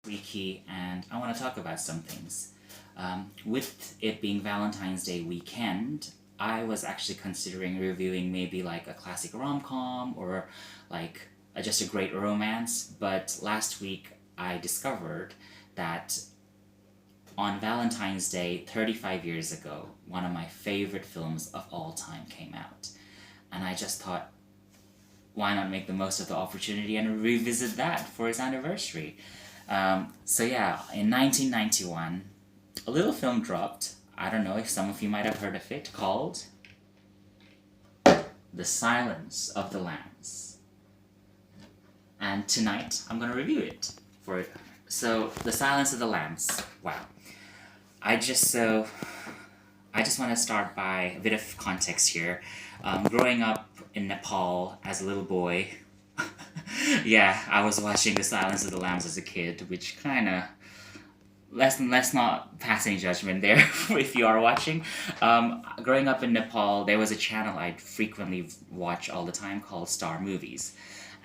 Riki, and I want to talk about some things. With it being Valentine's Day weekend, I was actually considering reviewing maybe like a classic rom com or like just a great romance, but last week I discovered that on Valentine's Day 35 years ago, one of my favorite films of all time came out. And I just thought, why not make the most of the opportunity and revisit that for its anniversary? So yeah, in 1991, a little film dropped. I don't know if some of you might have heard of it, called The Silence of the Lambs. And tonight I'm gonna review it for so The Silence of the Lambs. Wow. I just so I just want to start by a bit of context here. Growing up in Nepal as a little boy, yeah, I was watching The Silence of the Lambs as a kid, which kind of let's not pass any judgment there if you are watching. Growing up in Nepal, there was a channel I'd frequently watch all the time called Star Movies.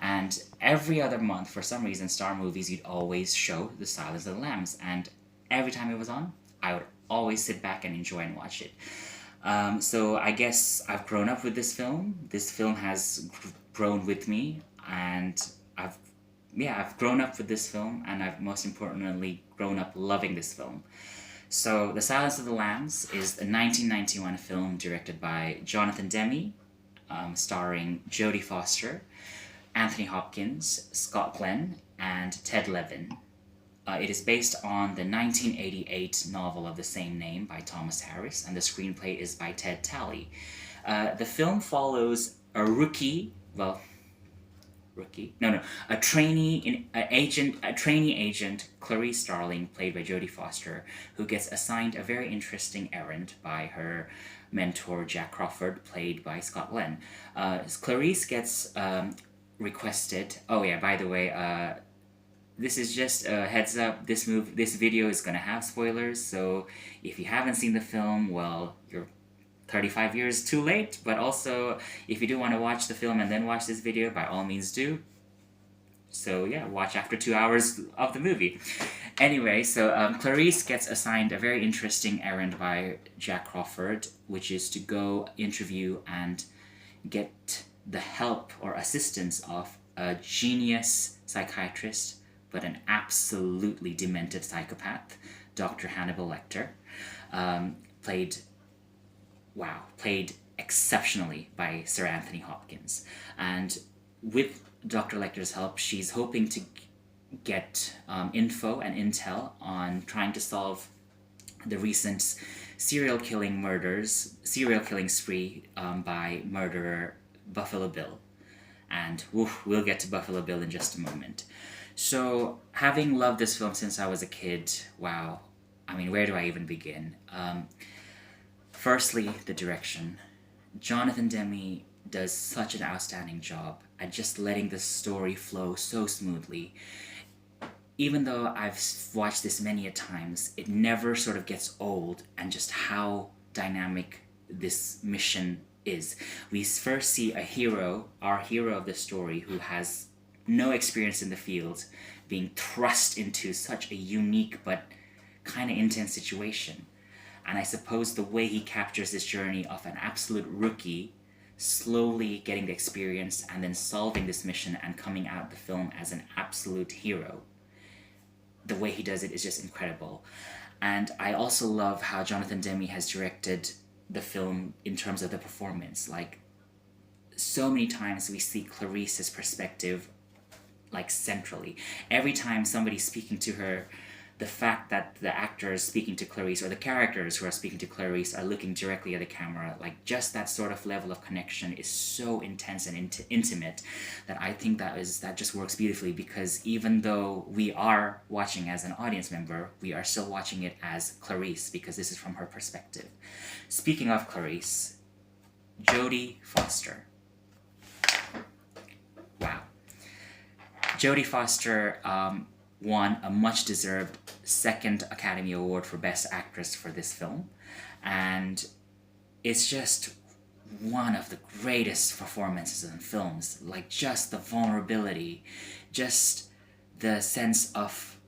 And every other month, for some reason, Star Movies, you'd always show The Silence of the Lambs. And every time it was on, I would always sit back and enjoy and watch it. So I guess I've grown up with this film. This film has grown with me, and I've I've grown up with this film, and I've most importantly grown up loving this film. So, The Silence of the Lambs is a 1991 film directed by Jonathan Demme, starring Jodie Foster, Anthony Hopkins, Scott Glenn, and Ted Levin. It is based on the 1988 novel of the same name by Thomas Harris, and the screenplay is by Ted Talley. The film follows a rookie, no, a trainee agent, Clarice Starling, played by Jodie Foster, who gets assigned a very interesting errand by her mentor Jack Crawford, played by Scott Glenn. Clarice gets requested. Oh yeah, by the way, this is just a heads up. This video is gonna have spoilers, so if you haven't seen the film, well, you're 35 years too late. But also, if you do want to watch the film and then watch this video, by all means do. So yeah, watch after 2 hours of the movie. Anyway, so Clarice gets assigned a very interesting errand by Jack Crawford, which is to go interview and get the help or assistance of a genius psychiatrist, but an absolutely demented psychopath, Dr. Hannibal Lecter, played played exceptionally by Sir Anthony Hopkins. And with Dr. Lecter's help, she's hoping to get info and intel on trying to solve the recent serial killing spree by murderer Buffalo Bill. And we'll get to Buffalo Bill in just a moment. So, having loved this film since I was a kid, wow, I mean, where do I even begin? Firstly, the direction. Jonathan Demme does such an outstanding job at just letting the story flow so smoothly. Even though I've watched this many a times, it never sort of gets old, and just how dynamic this mission is. We first see our hero of the story, who has no experience in the field, being thrust into such a unique but kind of intense situation. And I suppose the way he captures this journey of an absolute rookie slowly getting the experience and then solving this mission and coming out of the film as an absolute hero, the way he does it is just incredible. And I also love how Jonathan Demme has directed the film in terms of the performance. Like, so many times we see Clarice's perspective, like, centrally. Every time somebody's speaking to her, the fact that the actors speaking to Clarice, or the characters who are speaking to Clarice, are looking directly at the camera, like, just that sort of level of connection is so intense and intimate, that I think that just works beautifully, because even though we are watching as an audience member, we are still watching it as Clarice, because this is from her perspective. Speaking of Clarice, Jodie Foster. Wow. Jodie Foster won a much-deserved second Academy Award for Best Actress for this film, and it's just one of the greatest performances in films. Like, just the vulnerability, just the sense of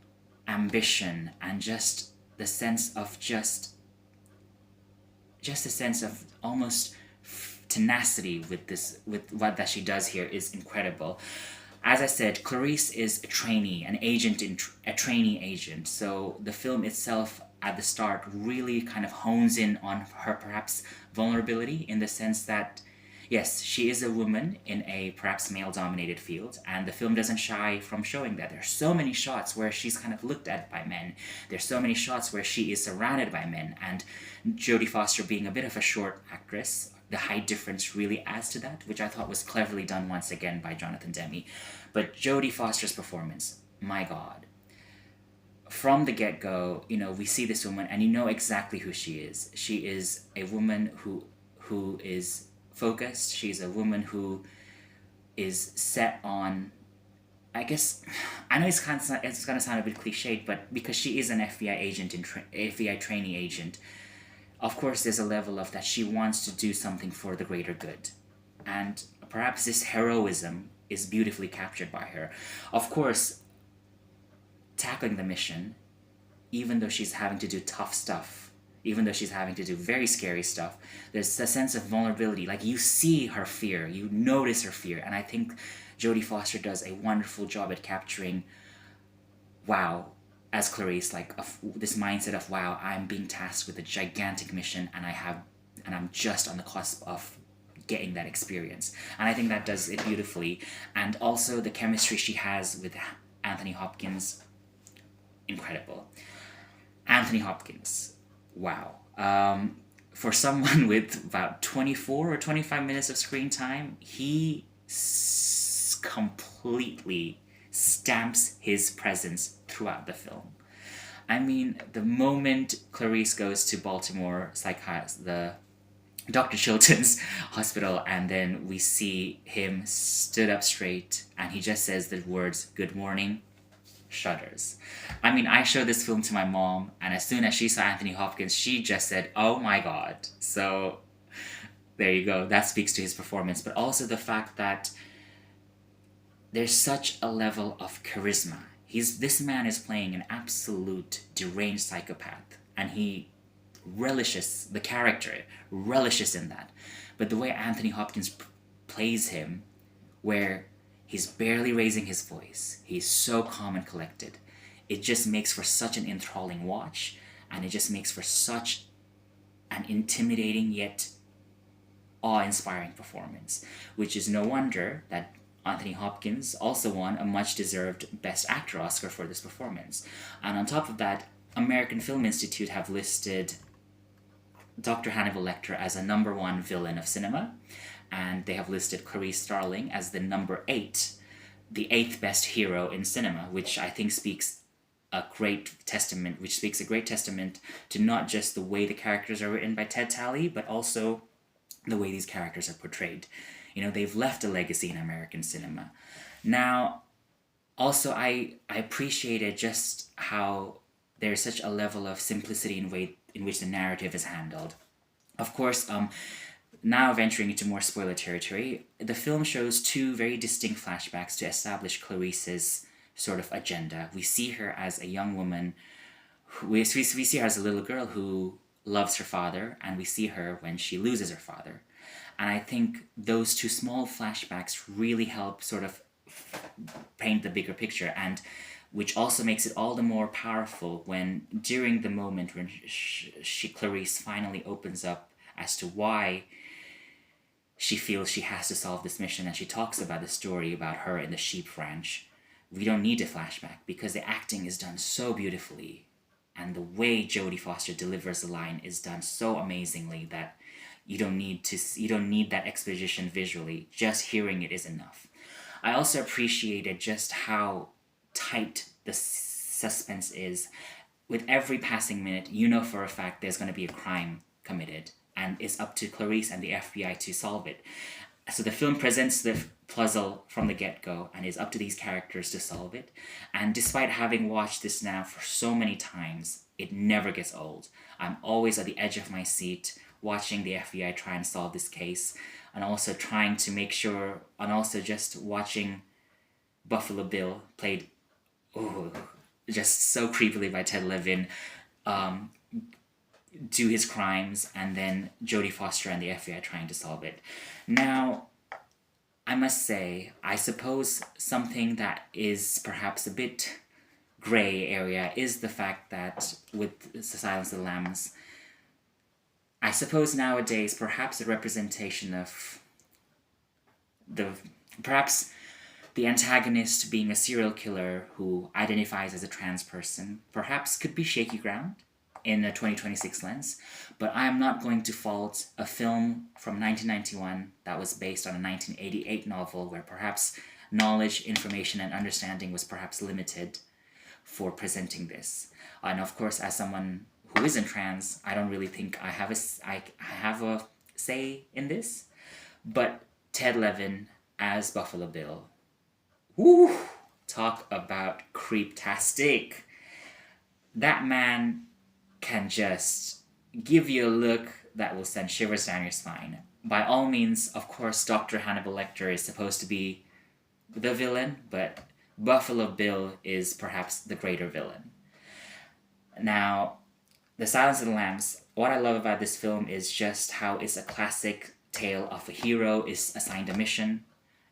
ambition and just the sense of just a sense of almost tenacity with this with what that she does here is incredible. As I said, Clarice is a trainee, an agent in a trainee agent. So the film itself at the start really kind of hones in on her perhaps vulnerability in the sense that yes, she is a woman in a perhaps male dominated field, and the film doesn't shy from showing that. There's so many shots where she's kind of looked at by men. There's so many shots where she is surrounded by men, and Jodie Foster being a bit of a short actress, the height difference really adds to that, which I thought was cleverly done once again by Jonathan Demme. But Jodie Foster's performance, my God. From the get go, we see this woman and you know exactly who she is. She is a woman who is focused. She's a woman who is set on. I guess I know it's gonna sound a bit cliched, but because she is an FBI agent FBI trainee agent, of course there's a level of that she wants to do something for the greater good, and perhaps this heroism is beautifully captured by her. Of course, tackling the mission, even though she's having to do tough stuff, even though she's having to do very scary stuff, there's a sense of vulnerability. Like you see her fear, you notice her fear, and I think Jodie Foster does a wonderful job at capturing, wow, as Clarice, like this mindset of wow, I'm being tasked with a gigantic mission, and I'm just on the cusp of getting that experience, and I think that does it beautifully. And also the chemistry she has with Anthony Hopkins, incredible. Anthony Hopkins, wow. For someone with about 24 or 25 minutes of screen time, he completely stamps his presence throughout the film. I mean, the moment Clarice goes to Baltimore the Dr. Chilton's hospital, and then we see him stood up straight, and he just says the words, "Good morning," shudders. I mean, I showed this film to my mom, and as soon as she saw Anthony Hopkins, she just said, "Oh my God." So there you go. That speaks to his performance, but also the fact that there's such a level of charisma. This man is playing an absolute deranged psychopath, and the character relishes in that. But the way Anthony Hopkins plays him, where he's barely raising his voice, he's so calm and collected, it just makes for such an enthralling watch, and it just makes for such an intimidating yet awe-inspiring performance, which is no wonder that Anthony Hopkins also won a much-deserved Best Actor Oscar for this performance. And on top of that, American Film Institute have listed Dr. Hannibal Lecter as a #1 villain of cinema, and they have listed Clarice Starling as the #8, the 8th best hero in cinema, which I think speaks a great testament to not just the way the characters are written by Ted Tally, but also the way these characters are portrayed. They've left a legacy in American cinema. Now, also, I appreciated just how there's such a level of simplicity in which the narrative is handled. Of course, now venturing into more spoiler territory, the film shows two very distinct flashbacks to establish Clarice's sort of agenda. We see her as a young woman, we see her as a little girl who loves her father, and we see her when she loses her father. And I think those two small flashbacks really help sort of paint the bigger picture, and which also makes it all the more powerful when during the moment when Clarice finally opens up as to why she feels she has to solve this mission, and she talks about the story about her in the sheep ranch. We don't need a flashback because the acting is done so beautifully, and the way Jodie Foster delivers the line is done so amazingly that you don't need that exposition visually. Just hearing it is enough. I also appreciated just how tight the suspense is. With every passing minute, you know for a fact there's going to be a crime committed, and it's up to Clarice and the FBI to solve it. So the film presents the puzzle from the get-go, and it's up to these characters to solve it. And despite having watched this now for so many times, it never gets old. I'm always at the edge of my seat watching the FBI try and solve this case, and also trying to make sure, and also just watching Buffalo Bill played, just so creepily by Ted Levin, do his crimes, and then Jodie Foster and the FBI trying to solve it. Now, I must say, I suppose something that is perhaps a bit gray area is the fact that with The Silence of the Lambs, I suppose nowadays perhaps a representation of the perhaps the antagonist being a serial killer who identifies as a trans person perhaps could be shaky ground in a 2026 lens, but I am not going to fault a film from 1991 that was based on a 1988 novel where perhaps knowledge, information, and understanding was perhaps limited for presenting this. And of course, as someone who isn't trans, I don't really think I have a say in this. But Ted Levin as Buffalo Bill, woo! Talk about creeptastic. That man can just give you a look that will send shivers down your spine. By all means, of course, Dr. Hannibal Lecter is supposed to be the villain, but Buffalo Bill is perhaps the greater villain. Now, The Silence of the Lambs, what I love about this film is just how it's a classic tale of a hero is assigned a mission,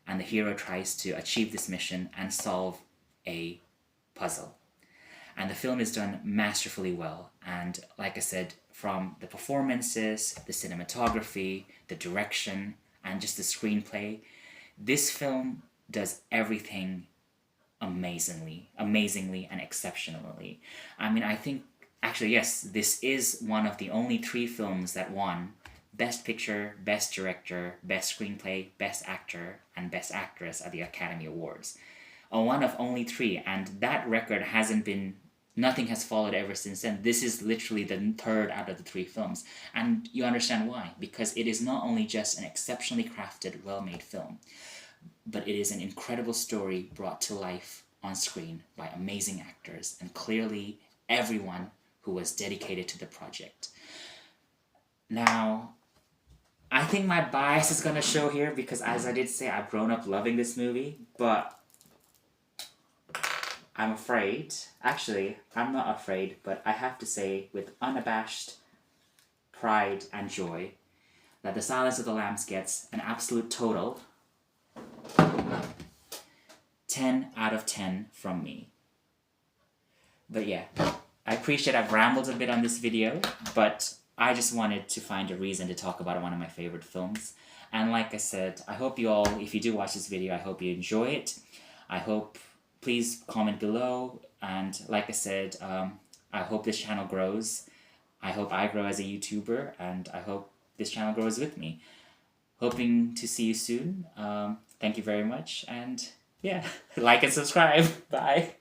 and the hero tries to achieve this mission and solve a puzzle. And the film is done masterfully well. And like I said, from the performances, the cinematography, the direction, and just the screenplay, this film does everything amazingly, and exceptionally. I mean, I think, actually, yes, this is one of the only 3 films that won Best Picture, Best Director, Best Screenplay, Best Actor, and Best Actress at the Academy Awards. One of only 3, and that record nothing has followed ever since then. This is literally the 3rd out of the 3 films. And you understand why. Because it is not only just an exceptionally crafted, well-made film, but it is an incredible story brought to life on screen by amazing actors, and clearly everyone who was dedicated to the project. Now, I think my bias is going to show here because, as I did say, I've grown up loving this movie, but I'm afraid, actually, I'm not afraid, but I have to say with unabashed pride and joy that The Silence of the Lambs gets an absolute total 10 out of 10 from me. But yeah, I appreciate I've rambled a bit on this video, but I just wanted to find a reason to talk about one of my favorite films. And like I said, I hope you all, if you do watch this video, I hope you enjoy it. Please comment below, and like I said, I hope this channel grows. I hope I grow as a YouTuber, and I hope this channel grows with me. Hoping to see you soon. Thank you very much, and yeah, like and subscribe. Bye.